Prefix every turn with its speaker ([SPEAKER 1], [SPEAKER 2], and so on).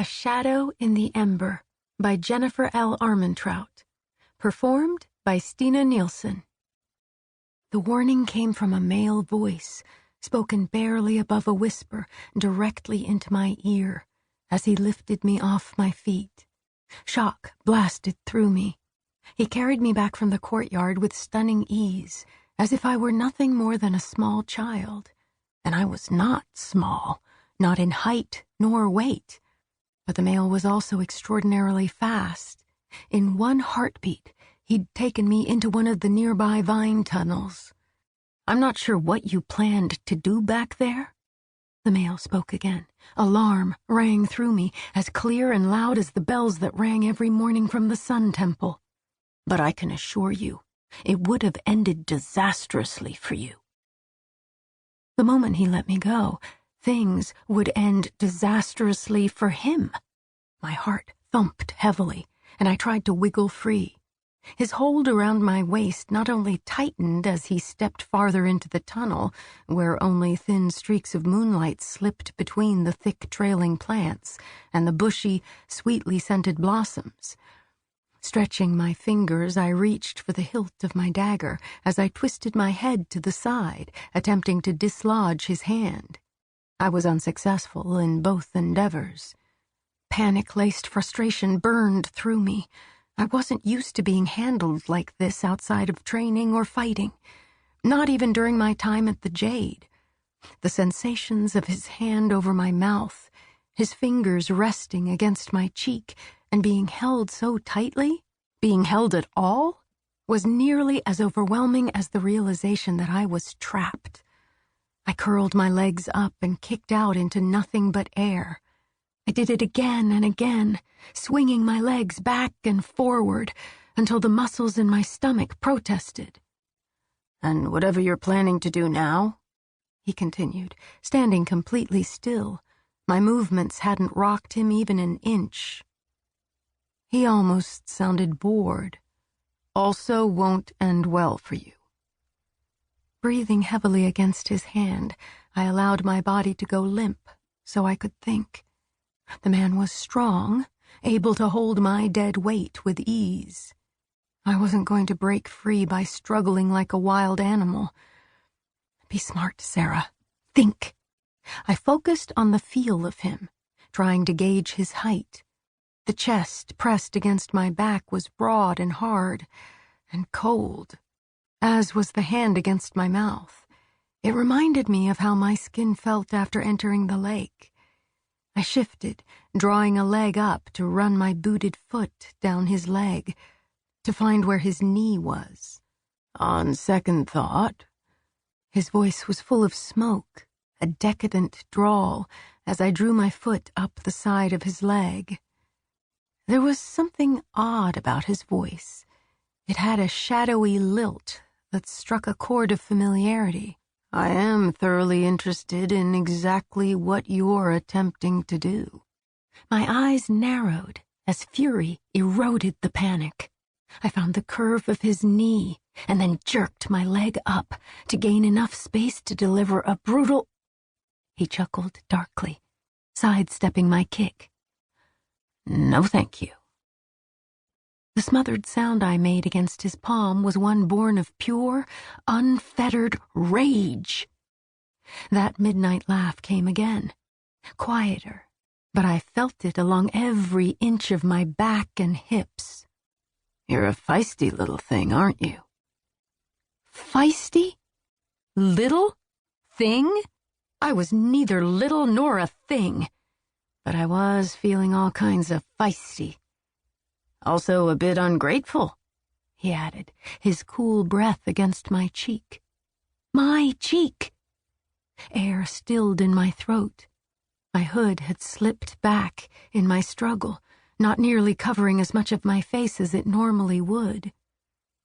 [SPEAKER 1] A Shadow in the Ember by Jennifer L. Armentrout. Performed by Stina Nielsen. The warning came from a male voice, spoken barely above a whisper, directly into my ear, as he lifted me off my feet. Shock blasted through me. He carried me back from the courtyard with stunning ease, as if I were nothing more than a small child. And I was not small, not in height nor weight. But the male was also extraordinarily fast. In one heartbeat, he'd taken me into one of the nearby vine tunnels. "I'm not sure what you planned to do back there." The male spoke again. Alarm rang through me, as clear and loud as the bells that rang every morning from the Sun Temple. "But I can assure you, it would have ended disastrously for you." The moment he let me go, things would end disastrously for him. My heart thumped heavily, and I tried to wiggle free. His hold around my waist not only tightened as he stepped farther into the tunnel, where only thin streaks of moonlight slipped between the thick trailing plants and the bushy, sweetly scented blossoms. Stretching my fingers, I reached for the hilt of my dagger as I twisted my head to the side, attempting to dislodge his hand. I was unsuccessful in both endeavors. Panic-laced frustration burned through me. I wasn't used to being handled like this outside of training or fighting, not even during my time at the Jade. The sensations of his hand over my mouth, his fingers resting against my cheek, and being held so tightly, being held at all, was nearly as overwhelming as the realization that I was trapped. I curled my legs up and kicked out into nothing but air. I did it again and again, swinging my legs back and forward until the muscles in my stomach protested. "And whatever you're planning to do now," he continued, standing completely still. My movements hadn't rocked him even an inch. He almost sounded bored. "Also won't end well for you." Breathing heavily against his hand, I allowed my body to go limp so I could think. The man was strong, able to hold my dead weight with ease. I wasn't going to break free by struggling like a wild animal. "Be smart, Sera. Think." I focused on the feel of him, trying to gauge his height. The chest pressed against my back was broad and hard, and cold, as was the hand against my mouth. It reminded me of how my skin felt after entering the lake. I shifted, drawing a leg up to run my booted foot down his leg, to find where his knee was. "On second thought," his voice was full of smoke, a decadent drawl, as I drew my foot up the side of his leg. There was something odd about his voice. It had a shadowy lilt that struck a chord of familiarity. "I am thoroughly interested in exactly what you're attempting to do." My eyes narrowed as fury eroded the panic. I found the curve of his knee and then jerked my leg up to gain enough space to deliver a brutal... He chuckled darkly, sidestepping my kick. "No, thank you." The smothered sound I made against his palm was one born of pure, unfettered rage. That midnight laugh came again, quieter, but I felt it along every inch of my back and hips. "You're a feisty little thing, aren't you?" Feisty? Little? Thing? I was neither little nor a thing, but I was feeling all kinds of feisty. "Also a bit ungrateful," he added, his cool breath against my cheek. My cheek! Air stilled in my throat. My hood had slipped back in my struggle, not nearly covering as much of my face as it normally would.